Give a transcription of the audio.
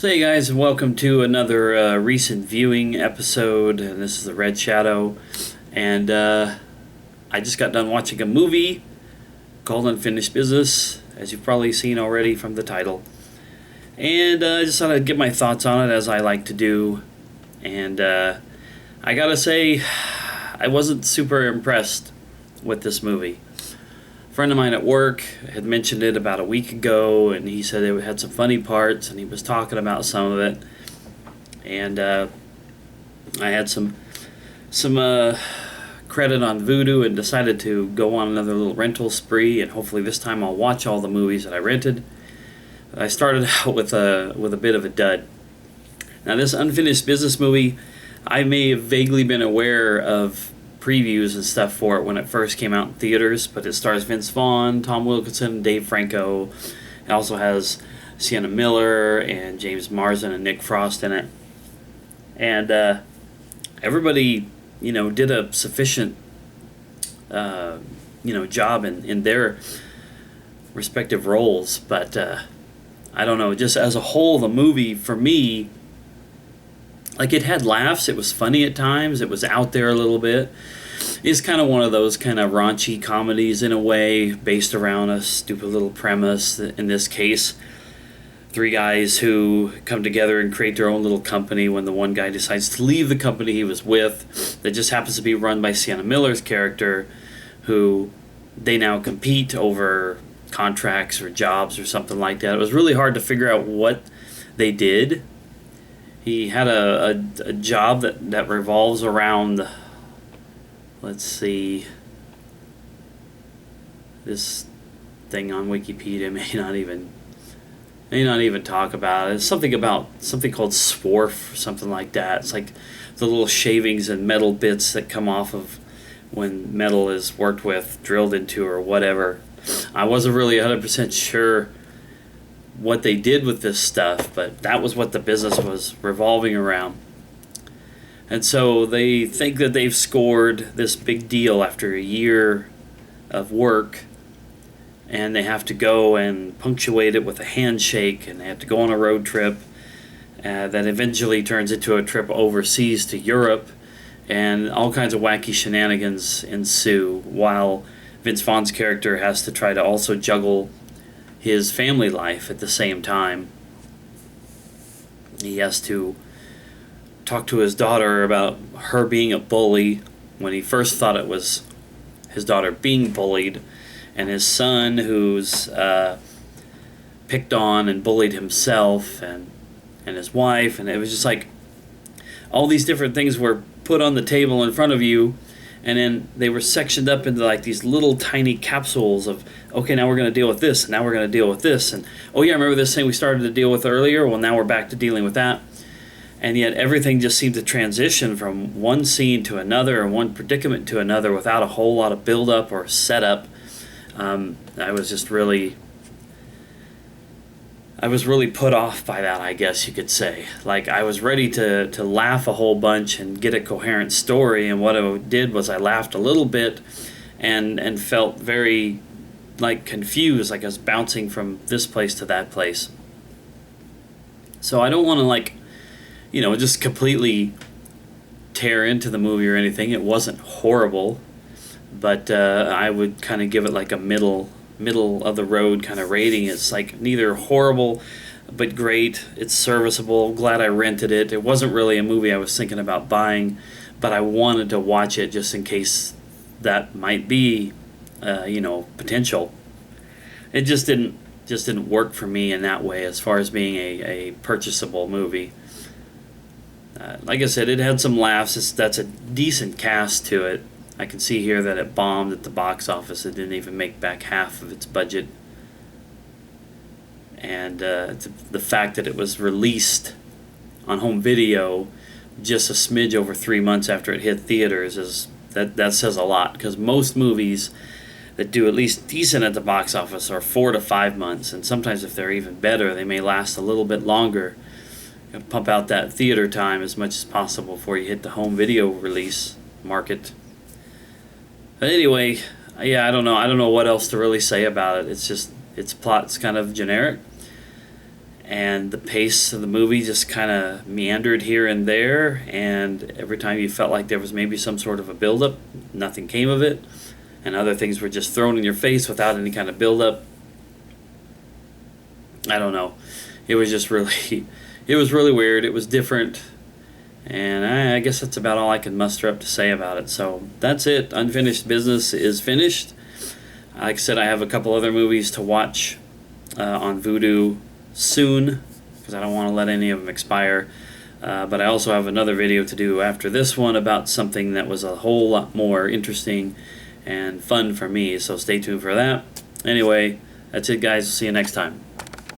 So hey guys, and welcome to another recent viewing episode. And this is the Red Shadow, and I just got done watching a movie called Unfinished Business, as you've probably seen already from the title. And I just thought I'd get my thoughts on it, as I like to do. And I gotta say, I wasn't super impressed with this movie. A friend of mine at work had mentioned it about a week ago, and he said it had some funny parts, and he was talking about some of it. And I had some credit on Vudu and decided to go on another little rental spree, and hopefully this time I'll watch all the movies that I rented. I started out with a bit of a dud. Now, this Unfinished Business movie, I may have vaguely been aware of previews and stuff for it when it first came out in theaters, but it stars Vince Vaughn, Tom Wilkinson, Dave Franco. It also has Sienna Miller and James Marsden and Nick Frost in it. And everybody, did a sufficient, job in their respective roles. But I don't know, just as a whole, the movie, for me, it had laughs. It was funny at times. It was out there a little bit. It's kind of one of those kind of raunchy comedies in a way, based around a stupid little premise. In this case, three guys who come together and create their own little company when the one guy decides to leave the company he was with, that just happens to be run by Sienna Miller's character, who they now compete over contracts or jobs or something like that. It was really hard to figure out what they did. He had a job that revolves around, let's see, this thing on Wikipedia may not even talk about it. It's something called swarf or something like that. It's like the little shavings and metal bits that come off of when metal is worked with, drilled into, or whatever. I wasn't really 100% sure what they did with this stuff, but that was what the business was revolving around. And so they think that they've scored this big deal after a year of work, and they have to go and punctuate it with a handshake, and they have to go on a road trip that eventually turns into a trip overseas to Europe, and all kinds of wacky shenanigans ensue, while Vince Vaughn's character has to try to also juggle his family life at the same time. He has to talk to his daughter about her being a bully when he first thought it was his daughter being bullied, and his son who's picked on and bullied himself, and his wife. And it was just like all these different things were put on the table in front of you, and then they were sectioned up into these little tiny capsules of, okay, now we're going to deal with this, and now we're going to deal with this, and oh yeah, remember this thing we started to deal with earlier? Well, now we're back to dealing with that. And yet everything just seemed to transition from one scene to another, and one predicament to another, without a whole lot of build-up or setup. I was really put off by that, I guess you could say. I was ready to laugh a whole bunch and get a coherent story, and what I did was I laughed a little bit and felt very confused, like I was bouncing from this place to that place. So I don't want to just completely tear into the movie or anything. It wasn't horrible, but I would kind of give it a middle of the road kind of rating. It's neither horrible but great. It's serviceable. Glad I rented it. It wasn't really a movie I was thinking about buying, but I wanted to watch it just in case that might be potential. It just didn't work for me in that way as far as being a purchasable movie. Like I said, it had some laughs. That's a decent cast to it. I can see here that it bombed at the box office. It didn't even make back half of its budget. And the fact that it was released on home video just a smidge over 3 months after it hit theaters that says a lot, because most movies that do at least decent at the box office are 4 to 5 months, and sometimes if they're even better, they may last a little bit longer. You gotta pump out that theater time as much as possible before you hit the home video release market. But anyway, yeah, I don't know what else to really say about it. It's just, its plot's kind of generic, and the pace of the movie just kind of meandered here and there, and every time you felt like there was maybe some sort of a buildup, nothing came of it, and other things were just thrown in your face without any kind of buildup. I don't know. It was just really, it was really weird. It was different, and I guess that's about all I can muster up to say about it. So that's it. Unfinished Business is finished. Like I said, I have a couple other movies to watch on Vudu soon, because I don't want to let any of them expire. But I also have another video to do after this one about something that was a whole lot more interesting and fun for me, so stay tuned for that. Anyway, that's it, guys. See you next time.